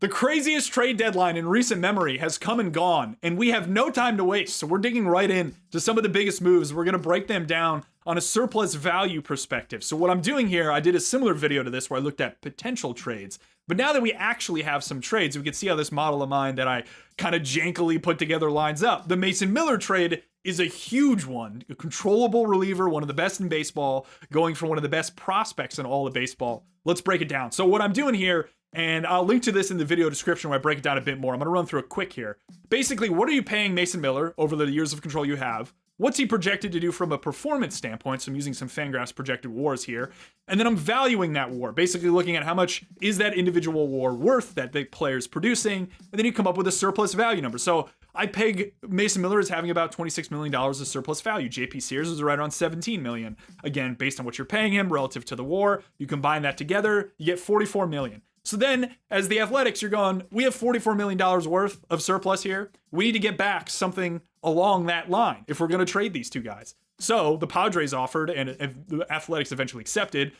The craziest trade deadline in recent memory has come and gone, and we have no time to waste, so we're digging right in to some of the biggest moves. We're going to break them down on a surplus value perspective. So what I'm doing here, I did a similar video to this where I looked at potential trades, but now that we actually have some trades, we can see how this model of mine that I kind of jankily put together lines up. The Mason Miller trade is a huge one, a controllable reliever, one of the best in baseball, going for one of the best prospects in all of baseball. Let's break it down. So what I'm doing here, and I'll link to this in the video description where I break it down a bit more. I'm going to run through it quick here. Basically, what are you paying Mason Miller over the years of control you have? What's he projected to do from a performance standpoint? So I'm using some Fangraphs projected WARs here. And then I'm valuing that WAR, basically looking at how much is that individual WAR worth that the player's producing. And then you come up with a surplus value number. So I peg Mason Miller as having about $26 million of surplus value. JP Sears is right around $17 million. Again, based on what you're paying him relative to the WAR, you combine that together, you get $44 million. So then, as the Athletics, you're going, we have $44 million worth of surplus here. We need to get back something along that line if we're going to trade these two guys. So the Padres offered, and the Athletics eventually accepted,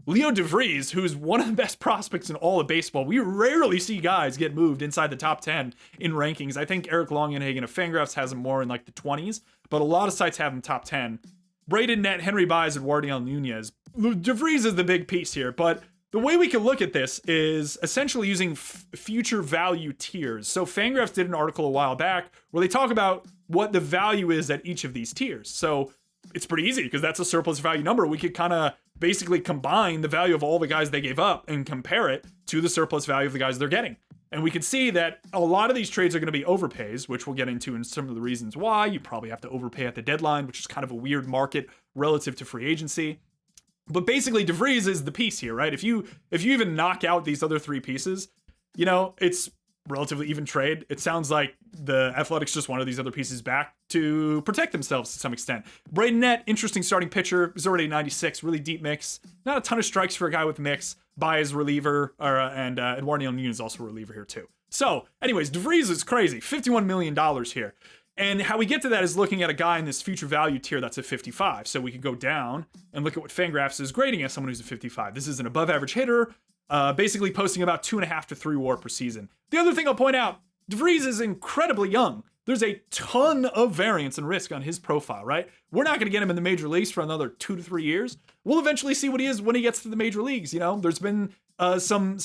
Leo DeVries, who's one of the best prospects in all of baseball. We rarely see guys get moved inside the top 10 in rankings. I think Eric Longenhagen of Fangraphs has him more in like the 20s, but a lot of sites have him top 10. Braden Nett, Henry Baez, and Wardiel Nunez. DeVries is the big piece here, but the way we can look at this is essentially using future value tiers. So Fangraphs did an article a while back where they talk about what the value is at each of these tiers. So it's pretty easy because that's a surplus value number. We could kind of basically combine the value of all the guys they gave up and compare it to the surplus value of the guys they're getting. And we can see that a lot of these trades are going to be overpays, which we'll get into in some of the reasons why. You probably have to overpay at the deadline, which is kind of a weird market relative to free agency. But basically, DeVries is the piece here, right? If you even knock out these other three pieces, you know, it's relatively even trade. It sounds like the Athletics just wanted these other pieces back to protect themselves to some extent. Braden Nett, interesting starting pitcher, is already 96, really deep mix. Not a ton of strikes for a guy with mix. Baez reliever, and Eduardo Nunez is also a reliever here too. So, anyways, DeVries is crazy, $51 million here. And how we get to that is looking at a guy in this future value tier that's a 55. So we could go down and look at what Fangraphs is grading as someone who's a 55. This is an above average hitter, basically posting about 2.5 to 3 WAR per season. The other thing I'll point out, DeVries is incredibly young. There's a ton of variance and risk on his profile, right? We're not going to get him in the major leagues for another 2 to 3 years. We'll eventually see what he is when he gets to the major leagues. You know, there's been some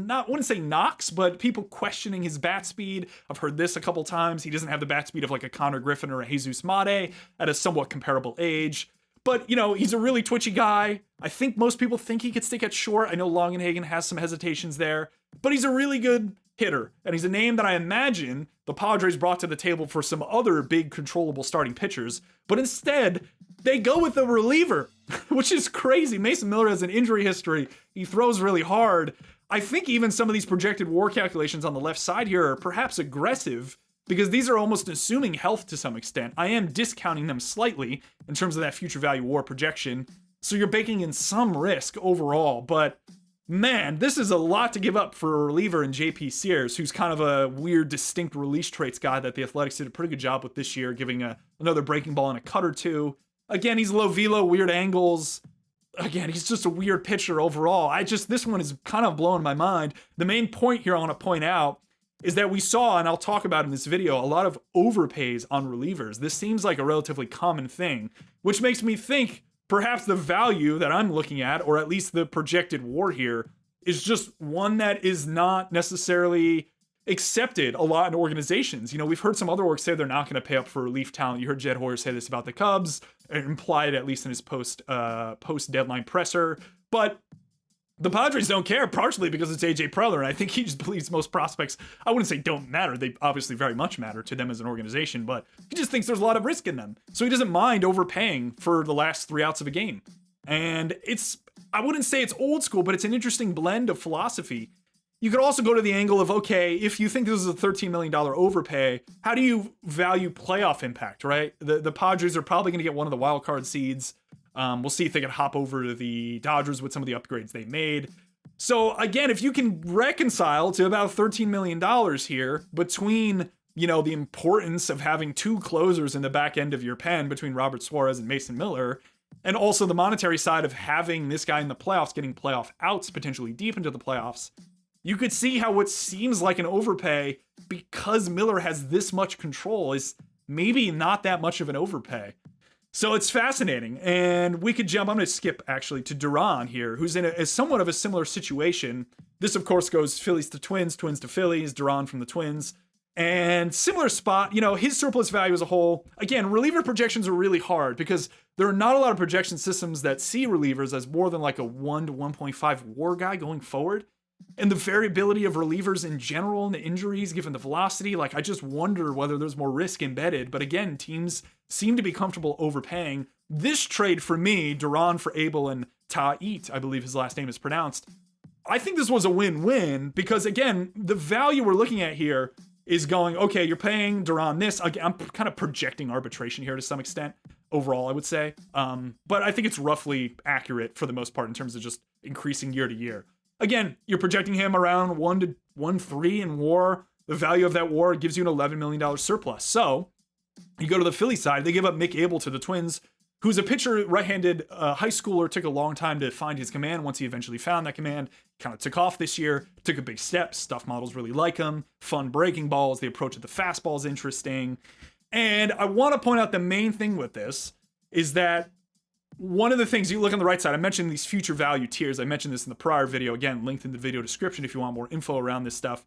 not, I wouldn't say knocks, but people questioning his bat speed. I've heard this a couple times. He doesn't have the bat speed of like a Connor Griffin or a Jesus Mate at a somewhat comparable age. But, you know, he's a really twitchy guy. I think most people think he could stick at short. I know Longenhagen has some hesitations there, but he's a really good hitter. And he's a name that I imagine the Padres brought to the table for some other big controllable starting pitchers. But instead, they go with a reliever, which is crazy. Mason Miller has an injury history. He throws really hard. I think even some of these projected WAR calculations on the left side here are perhaps aggressive because these are almost assuming health to some extent. I am discounting them slightly in terms of that future value WAR projection. So you're baking in some risk overall, but man, this is a lot to give up for a reliever in JP Sears, who's kind of a weird, distinct release traits guy that the Athletics did a pretty good job with this year, giving another breaking ball and a cut or two. Again, he's low velo, weird angles. Again, he's just a weird pitcher overall. This one is kind of blowing my mind. The main point here I want to point out is that we saw, and I'll talk about in this video, a lot of overpays on relievers. This seems like a relatively common thing, which makes me think perhaps the value that I'm looking at, or at least the projected WAR here, is just one that is not necessarily accepted a lot in organizations. You know, we've heard some other orgs say they're not going to pay up for relief talent. You heard Jed Hoyer say this about the Cubs, implied at least in his post-deadline presser. But the Padres don't care, partially because it's AJ Preller, and I think he just believes most prospects, I wouldn't say don't matter, they obviously very much matter to them as an organization, but he just thinks there's a lot of risk in them. So he doesn't mind overpaying for the last 3 outs of a game. And I wouldn't say it's old school, but it's an interesting blend of philosophy. You could also go to the angle of, okay, if you think this is a $13 million overpay, how do you value playoff impact, right? The Padres are probably going to get one of the wild card seeds. We'll see if they can hop over to the Dodgers with some of the upgrades they made. So again, if you can reconcile to about $13 million here between, you know, the importance of having 2 closers in the back end of your pen between Robert Suarez and Mason Miller, and also the monetary side of having this guy in the playoffs, getting playoff outs potentially deep into the playoffs, you could see how what seems like an overpay because Miller has this much control is maybe not that much of an overpay. So it's fascinating. And we could jump, I'm going to skip actually to Duran here, who's in a somewhat of a similar situation. This, of course, goes Phillies to Twins, Twins to Phillies, Duran from the Twins. And similar spot, his surplus value as a whole. Again, reliever projections are really hard because there are not a lot of projection systems that see relievers as more than like a 1 to 1.5 WAR guy going forward. And the variability of relievers in general and the injuries, given the velocity, I just wonder whether there's more risk embedded. But again, teams seem to be comfortable overpaying. This trade for me, Duran for Abel and Ta'it, I believe his last name is pronounced. I think this was a win-win because again, the value we're looking at here is going, okay, you're paying Duran this. Again, I'm kind of projecting arbitration here to some extent overall, I would say. But I think it's roughly accurate for the most part in terms of just increasing year to year. Again, you're projecting him around 1 to 1.3 in WAR. The value of that WAR gives you an $11 million surplus. So you go to the Philly side, they give up Mick Abel to the Twins, who's a pitcher, right-handed high schooler, took a long time to find his command. Once he eventually found that command, kind of took off this year, took a big step. Stuff models really like him. Fun breaking balls. The approach of the fastball is interesting. And I want to point out the main thing with this is that one of the things, you look on the right side, I mentioned these future value tiers. I mentioned this in the prior video. Again, linked in the video description if you want more info around this stuff.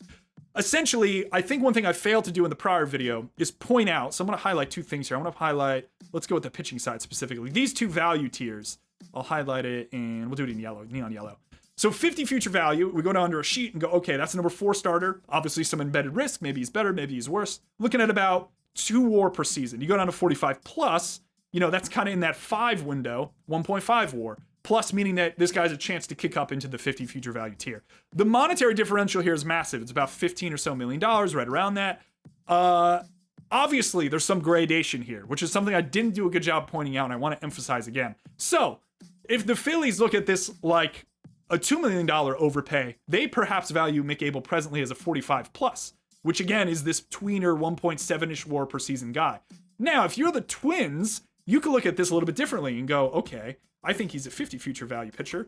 Essentially, I think one thing I failed to do in the prior video is point out, so I'm going to highlight two things here. I want to highlight, let's go with the pitching side specifically. These two value tiers, I'll highlight it and we'll do it in yellow, neon yellow. So 50 future value, we go down to a sheet and go, okay, that's a number 4 starter. Obviously some embedded risk. Maybe he's better, maybe he's worse. Looking at about 2 WAR per season. You go down to 45 plus, that's kind of in that 5 window, 1.5 WAR. Plus, meaning that this guy's a chance to kick up into the 50 future value tier. The monetary differential here is massive. It's about $15 or so million, right around that. Obviously, there's some gradation here, which is something I didn't do a good job pointing out, and I want to emphasize again. So, if the Phillies look at this like a $2 million overpay, they perhaps value Mick Abel presently as a 45 plus, which again is this tweener 1.7-ish WAR per season guy. Now, if you're the Twins, you could look at this a little bit differently and go, okay, I think he's a 50 future value pitcher.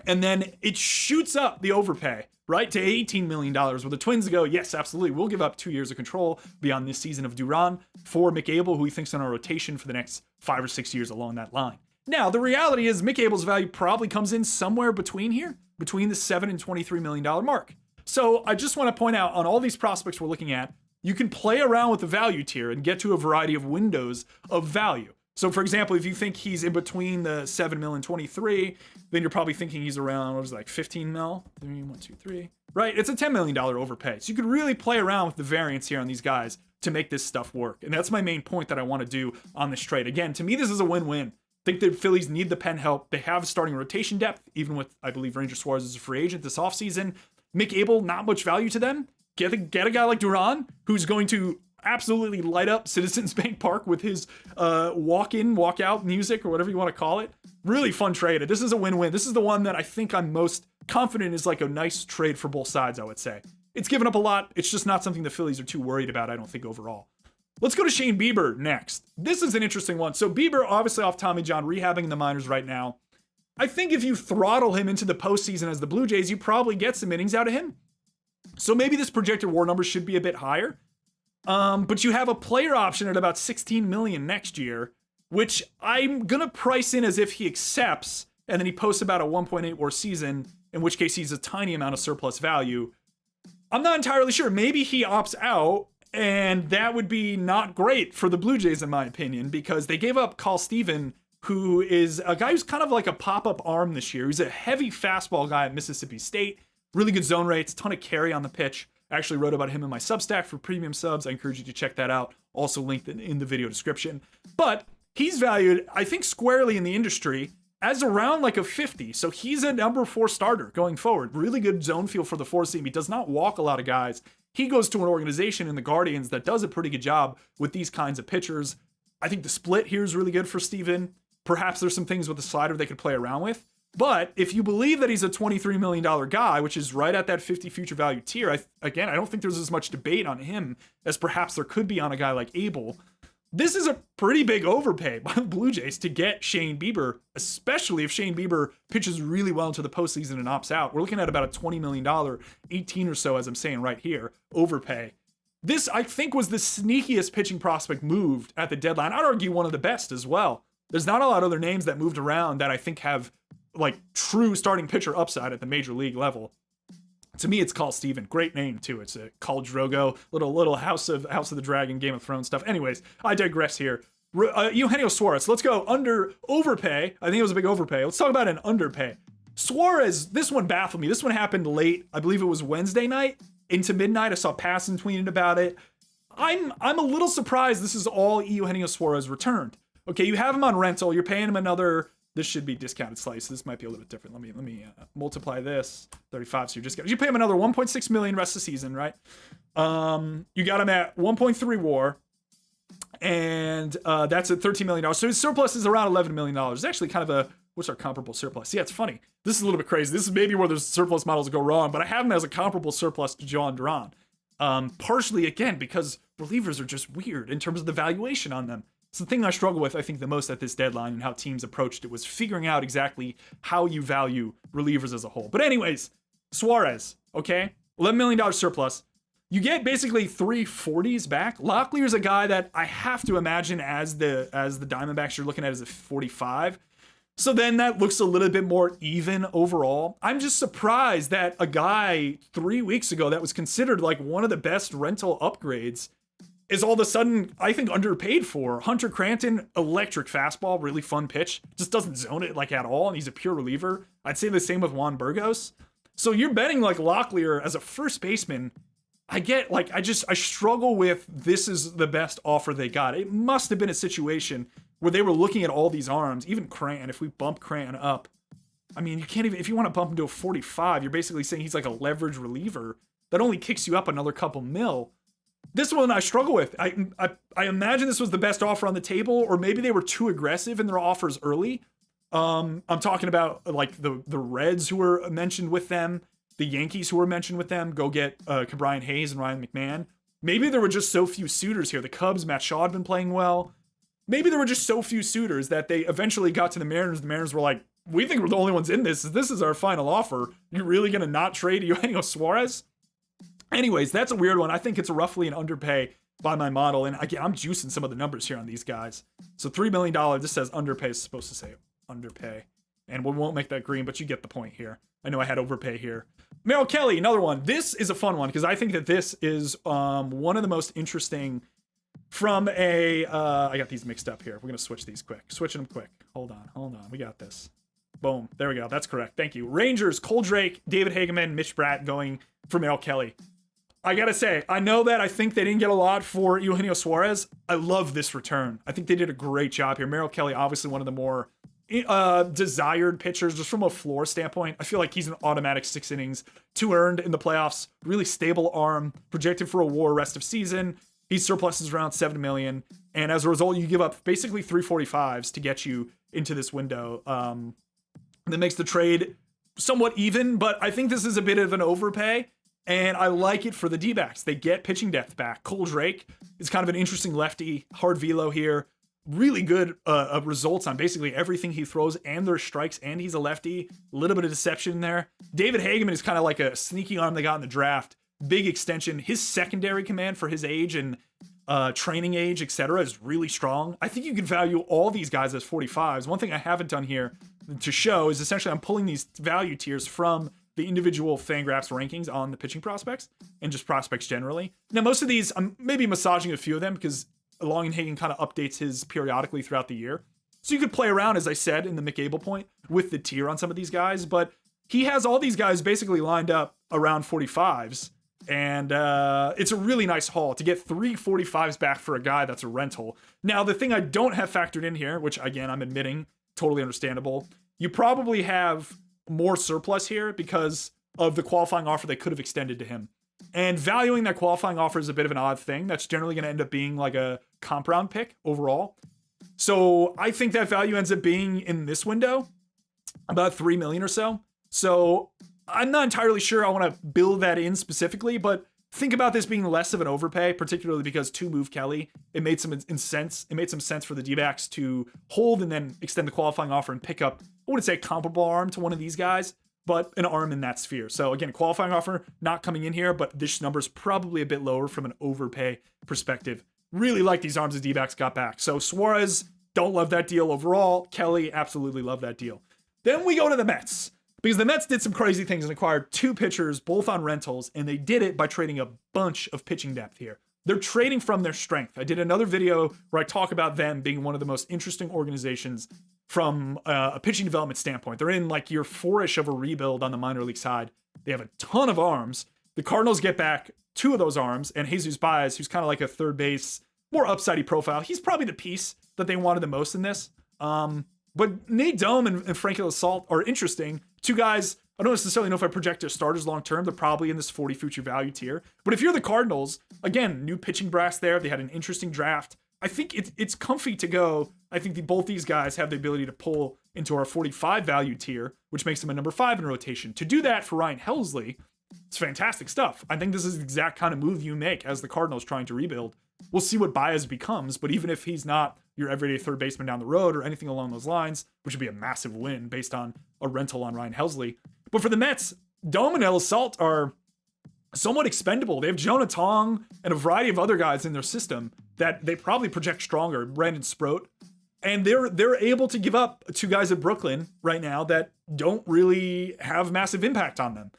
And then it shoots up the overpay, right, to $18 million, where the Twins go, yes, absolutely, we'll give up 2 years of control beyond this season of Duran for Mick Abel, who he thinks on our rotation for the next 5 or 6 years along that line. Now, the reality is Mick Abel's value probably comes in somewhere between here, between the $7 and $23 million mark. So I just want to point out on all these prospects we're looking at, you can play around with the value tier and get to a variety of windows of value. So, for example, if you think he's in between the 7 mil and 23, then you're probably thinking he's around, 15 mil? 3, 1, 2, 3. Right? It's a $10 million overpay. So you could really play around with the variance here on these guys to make this stuff work. And that's my main point that I want to do on this trade. Again, to me, this is a win-win. I think the Phillies need the pen help. They have starting rotation depth, even with, I believe, Ranger Suarez is a free agent this offseason. Mick Abel, not much value to them. Get a guy like Duran, who's going to absolutely light up Citizens Bank Park with his walk-in, walk-out music, or whatever you want to call it. Really fun trade. This is a win-win. This is the one that I think I'm most confident is like a nice trade for both sides, I would say. It's given up a lot. It's just not something the Phillies are too worried about, I don't think, overall. Let's go to Shane Bieber next. This is an interesting one. So Bieber, obviously off Tommy John, rehabbing in the minors right now. I think if you throttle him into the postseason as the Blue Jays, you probably get some innings out of him. So maybe this projected WAR number should be a bit higher. But you have a player option at about $16 million next year, which I'm gonna price in as if he accepts, and then he posts about a 1.8 WAR season, in which case he's a tiny amount of surplus value. I'm not entirely sure. Maybe he opts out, and that would be not great for the Blue Jays, in my opinion, because they gave up Carl Steven, who is a guy who's kind of like a pop-up arm this year. He's a heavy fastball guy at Mississippi State, really good zone rates, ton of carry on the pitch. I actually wrote about him in my Substack for premium subs. I encourage you to check that out. Also linked in the video description. But he's valued, I think, squarely in the industry as around like a 50. So he's a number 4 starter going forward. Really good zone feel for the 4 seam. He does not walk a lot of guys. He goes to an organization in the Guardians that does a pretty good job with these kinds of pitchers. I think the split here is really good for Steven. Perhaps there's some things with the slider they could play around with. But if you believe that he's a $23 million guy, which is right at that 50 future value tier, I don't think there's as much debate on him as perhaps there could be on a guy like Abel. This is a pretty big overpay by the Blue Jays to get Shane Bieber, especially if Shane Bieber pitches really well into the postseason and opts out. We're looking at about a $20 million, 18 or so, as I'm saying right here, overpay. This, I think, was the sneakiest pitching prospect moved at the deadline. I'd argue one of the best as well. There's not a lot of other names that moved around that I think have like true starting pitcher upside at the major league level. To me, it's Carl Steven. Great name too. It's a Khal Drogo, little House of the Dragon, Game of Thrones stuff. Anyways, I digress here. Eugenio Suarez. Let's go overpay. I think it was a big overpay. Let's talk about an underpay. Suarez. This one baffled me. This one happened late. I believe it was Wednesday night into midnight. I saw Passan tweeting about it. I'm a little surprised this is all Eugenio Suarez returned. Okay, you have him on rental. You're paying him another. This should be discounted slightly, so this might be a little bit different. Let me multiply this 35. So you pay him another 1.6 million rest of the season, right? You got him at 1.3 WAR, and that's at $13 million. So his surplus is around $11 million. It's actually kind of a what's our comparable surplus? Yeah, it's funny. This is a little bit crazy. This is maybe where the surplus models go wrong, but I have him as a comparable surplus to Jhoan Duran. Partially again because relievers are just weird in terms of the valuation on them. It's the thing I struggle with, I think, the most at this deadline and how teams approached it was figuring out exactly how you value relievers as a whole. But anyways, Suarez, okay? $11 million surplus. You get basically 3 40s back. Locklear's a guy that I have to imagine as the Diamondbacks you're looking at as a 45. So then that looks a little bit more even overall. I'm just surprised that a guy 3 weeks ago that was considered like one of the best rental upgrades is all of a sudden, I think, underpaid for. Hunter Cranton, electric fastball, really fun pitch. Just doesn't zone it like at all, and he's a pure reliever. I'd say the same with Juan Burgos. So you're betting like Locklear as a first baseman. I struggle with this is the best offer they got. It must have been a situation where they were looking at all these arms, even Cranton. If we bump Cranton up, I mean, you can't even, if you want to bump him to a 45, you're basically saying he's like a leverage reliever that only kicks you up another couple mil. This one I struggle with. I imagine this was the best offer on the table, or maybe they were too aggressive in their offers early. I'm talking about like the Reds who were mentioned with them, the Yankees who were mentioned with them. Go get Brian Hayes and Ryan McMahon. Maybe there were just so few suitors here. The Cubs, Matt Shaw had been playing well. Maybe there were just so few suitors that they eventually got to the Mariners. The Mariners were like, we think we're the only ones in this. This is our final offer. You're really going to not trade Eugenio Suarez? Anyways, that's a weird one. I think it's roughly an underpay by my model. And again, I'm juicing some of the numbers here on these guys. So $3 million, this says underpay. It's supposed to say underpay. And we won't make that green, but you get the point here. I know I had overpay here. Merrill Kelly, another one. This is a fun one because I think that this is one of the most interesting from a... I got these mixed up here. We're going to switch these quick. Switching them quick. Hold on. We got this. Boom. There we go. That's correct. Thank you. Rangers, Cole Drake, David Hageman, Mitch Bratt going for Merrill Kelly. I gotta say, I know that I think they didn't get a lot for Eugenio Suarez. I love this return. I think they did a great job here. Merrill Kelly, obviously one of the more desired pitchers, just from a floor standpoint. I feel like he's an automatic 6 innings, 2 earned in the playoffs. Really stable arm, projected for a WAR rest of season. He surpluses around $7 million, and as a result, you give up basically 345s to get you into this window. That makes the trade somewhat even, but I think this is a bit of an overpay. And I like it for the D-backs. They get pitching depth back. Cole Drake is kind of an interesting lefty, hard velo here. Really good results on basically everything he throws, and their strikes, and he's a lefty. A little bit of deception there. David Hageman is kind of like a sneaky arm they got in the draft. Big extension. His secondary command for his age and training age, etc., is really strong. I think you can value all these guys as 45s. One thing I haven't done here to show is essentially I'm pulling these value tiers from the individual Fangraphs rankings on the pitching prospects and just prospects generally. Now, most of these, I'm maybe massaging a few of them because Longenhagen kind of updates his periodically throughout the year. So you could play around, as I said, in the McAble point with the tier on some of these guys, but he has all these guys basically lined up around 45s. And it's a really nice haul to get 3 45s back for a guy that's a rental. Now, the thing I don't have factored in here, which again, I'm admitting, totally understandable. You probably have more surplus here because of the qualifying offer they could have extended to him. And valuing that qualifying offer is a bit of an odd thing. That's generally going to end up being like a comp round pick overall. So I think that value ends up being in this window about 3 million or so. So I'm not entirely sure I want to build that in specifically, but think about this being less of an overpay, particularly because to move Kelly, it made some sense. It made some sense for the D-backs to hold and then extend the qualifying offer and pick up, I wouldn't say a comparable arm to one of these guys, but an arm in that sphere. So again, qualifying offer not coming in here, but this number is probably a bit lower from an overpay perspective. Really like these arms the D-backs got back. So Suarez, don't love that deal overall. Kelly, absolutely love that deal. Then we go to the Mets, because the Mets did some crazy things and acquired 2 pitchers, both on rentals, and they did it by trading a bunch of pitching depth here. They're trading from their strength. I did another video where I talk about them being one of the most interesting organizations from a pitching development standpoint. They're in like year 4-ish of a rebuild on the minor league side. They have a ton of arms. The Cardinals get back 2 of those arms, and Jesus Baez, who's kind of like a third base, more upsidey profile. He's probably the piece that they wanted the most in this. But Nate Dome and Frankie Lassault are interesting. 2 guys, I don't necessarily know if I project their starters long term. They're probably in this 40 future value tier. But if you're the Cardinals, again, new pitching brass there. They had an interesting draft. I think it's comfy to go. I think both these guys have the ability to pull into our 45 value tier, which makes them a number 5 in rotation. To do that for Ryan Helsley, it's fantastic stuff. I think this is the exact kind of move you make as the Cardinals trying to rebuild. We'll see what Baez becomes, but even if he's not your everyday third baseman down the road or anything along those lines, which would be a massive win based on a rental on Ryan Helsley. But for the Mets, Dome and Lassault are somewhat expendable. They have Jonah Tong and a variety of other guys in their system that they probably project stronger. Brandon Sproat. And they're able to give up 2 guys at Brooklyn right now that don't really have massive impact on them.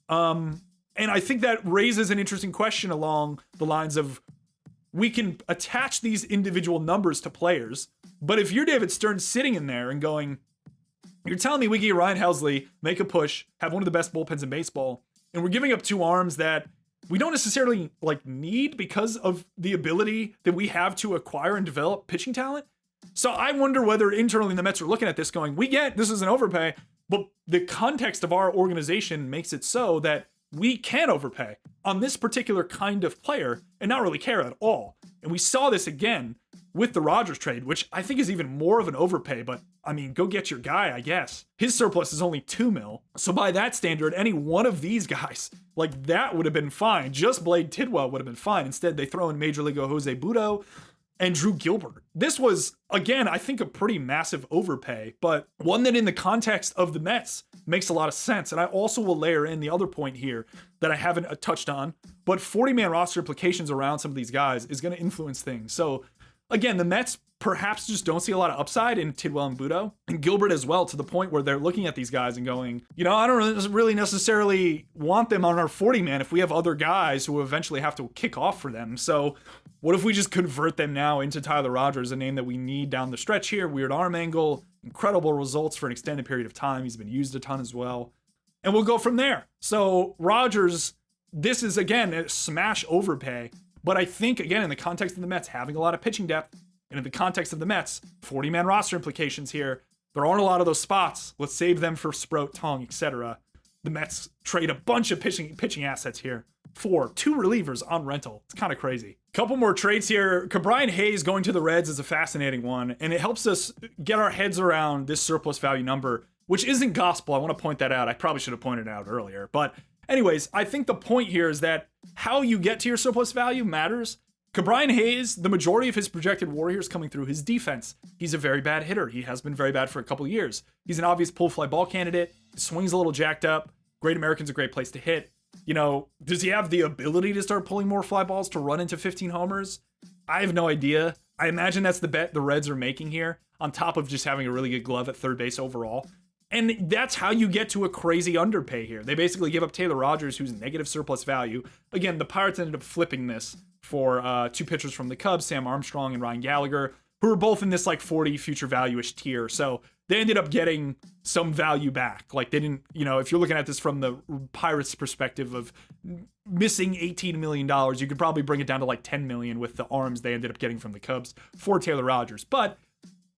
And I think that raises an interesting question along the lines of, we can attach these individual numbers to players, but if you're David Stern sitting in there and going, you're telling me we get Ryan Helsley, make a push, have one of the best bullpens in baseball, and we're giving up 2 arms that we don't necessarily need because of the ability that we have to acquire and develop pitching talent. So I wonder whether internally the Mets are looking at this going, we get this is an overpay, but the context of our organization makes it so that we can overpay on this particular kind of player and not really care at all. And we saw this again with the Rodgers trade, which I think is even more of an overpay, but I mean, go get your guy, I guess. His surplus is only $2 million. So by that standard, any one of these guys, that would have been fine. Just Blade Tidwell would have been fine. Instead, they throw in Major League Jose Butto and Drew Gilbert. This was, again, I think a pretty massive overpay, but one that in the context of the Mets makes a lot of sense. And I also will layer in the other point here that I haven't touched on, but 40-man roster implications around some of these guys is going to influence things. So again, the Mets perhaps just don't see a lot of upside in Tidwell and Butto, and Gilbert as well, to the point where they're looking at these guys and going, I don't really necessarily want them on our 40-man if we have other guys who eventually have to kick off for them. So what if we just convert them now into Tyler Rogers, a name that we need down the stretch here? Weird arm angle, incredible results for an extended period of time. He's been used a ton as well. And we'll go from there. So Rogers, this is, again, a smash overpay. But I think, again, in the context of the Mets having a lot of pitching depth, and in the context of the Mets, 40-man roster implications here, there aren't a lot of those spots. Let's save them for Sproat, Tong, etc. The Mets trade a bunch of pitching assets here for 2 relievers on rental. It's kind of crazy. Couple more trades here. Brian Hayes going to the Reds is a fascinating one, and it helps us get our heads around this surplus value number, which isn't gospel. I want to point that out. I probably should have pointed it out earlier. But anyways, I think the point here is that how you get to your surplus value matters. Brian Hayes, the majority of his projected WAR here is coming through his defense. He's a very bad hitter. He has been very bad for a couple of years. He's an obvious pull fly ball candidate. Swings a little jacked up. Great American's a great place to hit. Does he have the ability to start pulling more fly balls to run into 15 homers? I have no idea. I imagine that's the bet the Reds are making here, on top of just having a really good glove at third base overall. And that's how you get to a crazy underpay here. They basically give up Taylor Rogers, who's negative surplus value. Again, the Pirates ended up flipping this for 2 pitchers from the Cubs, Sam Armstrong and Ryan Gallagher, who are both in this 40 future value-ish tier. So they ended up getting some value back. They didn't, if you're looking at this from the Pirates perspective of missing $18 million, you could probably bring it down to $10 million with the arms they ended up getting from the Cubs for Taylor Rogers. But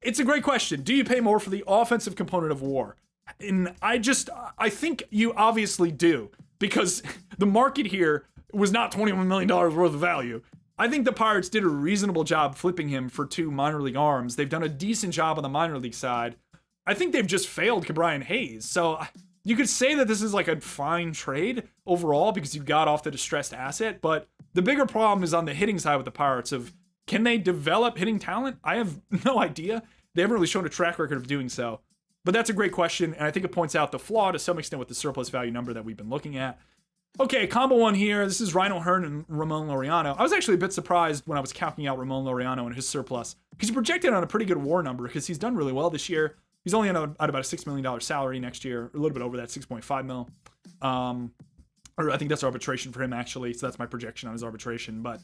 it's a great question. Do you pay more for the offensive component of WAR? And I think you obviously do, because the market here was not $21 million worth of value. I think the Pirates did a reasonable job flipping him for 2 minor league arms. They've done a decent job on the minor league side. I think they've just failed Brian Hayes. So You could say that this is like a fine trade overall because you got off the distressed asset, but the bigger problem is on the hitting side with the Pirates of, can they develop hitting talent? I have no idea. They haven't really shown a track record of doing so. But that's a great question, and I think it points out the flaw to some extent with the surplus value number that we've been looking at. Okay, combo one here. This is Ryan O'Hearn and Ramon Laureano. I was actually a bit surprised when I was counting out Ramon Laureano and his surplus because he projected on a pretty good WAR number because he's done really well this year. He's only at about a $6 million salary next year, a little bit over that, 6.5 mil. Or I think that's arbitration for him, actually. So that's my projection on his arbitration. But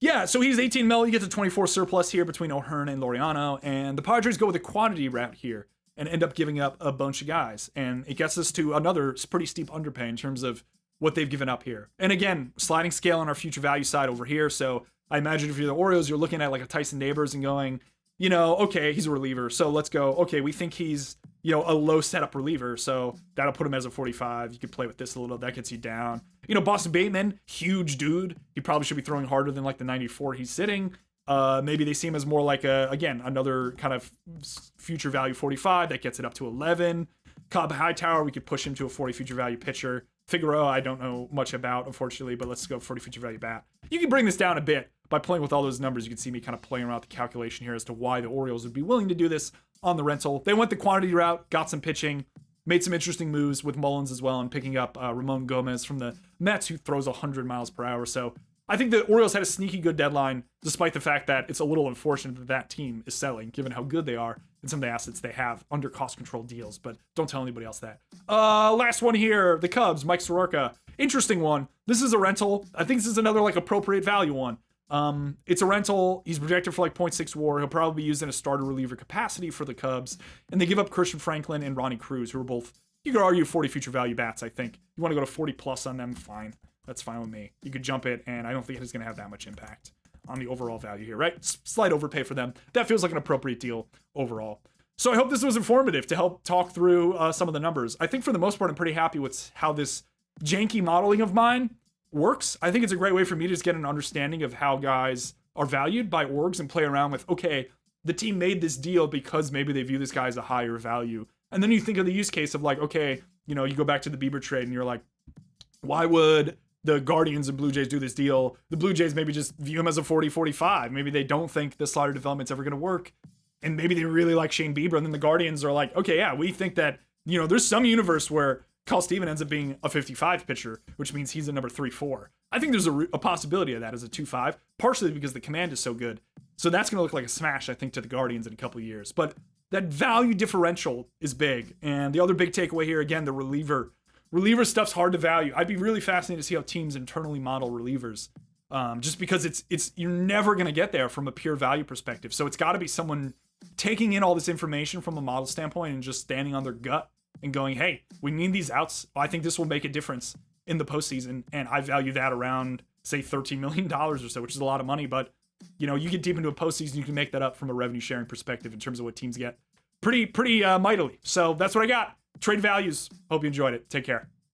yeah, so he's 18 mil. He gets a 24 surplus here between O'Hearn and Laureano. And the Padres go with a quantity route here and end up giving up a bunch of guys. And it gets us to another pretty steep underpay in terms of what they've given up here. And again, sliding scale on our future value side over here. So I imagine if you're the Orioles, you're looking at like a Tyson Neighbors and going, you know, okay, he's a reliever. So let's go, okay, we think he's, you know, a low setup reliever. So that'll put him as a 45. You could play with this a little. That gets you down. You know, Boston Bateman, huge dude. He probably should be throwing harder than like the 94 he's sitting. Maybe they see him as more like again, another kind of future value 45 that gets it up to 11. Cobb Hightower, we could push him to a 40 future value pitcher. Figueroa, I don't know much about, unfortunately, but let's go 40 future value bat. You can bring this down a bit by playing with all those numbers. You can see me kind of playing around with the calculation here as to why the Orioles would be willing to do this on the rental. They went the quantity route, got some pitching, made some interesting moves with Mullins as well, and picking up Ramon Gomez from the Mets, who throws 100 miles per hour. So I think the Orioles had a sneaky good deadline, despite the fact that it's a little unfortunate that that team is selling, given how good they are and some of the assets they have under cost control deals. But don't tell anybody else that. Last one here, the Cubs, Mike Soroka. Interesting one. This is a rental. I think this is another like appropriate value one. It's a rental. He's projected for like 0.6 WAR. He'll probably be used in a starter reliever capacity for the Cubs. And they give up Christian Franklin and Ronnie Cruz, who are both, you could argue, 40 future value bats, I think. You want to go to 40 plus on them, fine. That's fine with me. You could jump it, and I don't think it's going to have that much impact on the overall value here, right? Slight overpay for them. That feels like an appropriate deal overall. So I hope this was informative to help talk through some of the numbers. I think for the most part, I'm pretty happy with how this janky modeling of mine works. I think it's a great way for me to just get an understanding of how guys are valued by orgs and play around with, okay, the team made this deal because maybe they view this guy as a higher value. And then you think of the use case of like, okay, you know, you go back to the Bieber trade and you're like, why would the Guardians and Blue Jays do this deal? The Blue Jays maybe just view him as a 40-45. Maybe they don't think the slider development's ever going to work. And maybe they really like Shane Bieber. And then the Guardians are like, okay, yeah, we think that, you know, there's some universe where Carl Steven ends up being a 55 pitcher, which means he's a number 3-4. I think there's a possibility of that as a 2-5, partially because the command is so good. So that's going to look like a smash, I think, to the Guardians in a couple of years. But that value differential is big. And the other big takeaway here, again, the reliever stuff's hard to value. I'd be really fascinated to see how teams internally model relievers, just because it's you're never going to get there from a pure value perspective. So it's got to be someone taking in all this information from a model standpoint and just standing on their gut and going, hey, we need these outs. I think this will make a difference in the postseason. And I value that around, say, $13 million or so, which is a lot of money. But, you know, you get deep into a postseason, you can make that up from a revenue sharing perspective in terms of what teams get pretty mightily. So that's what I got. Trade values. Hope you enjoyed it. Take care.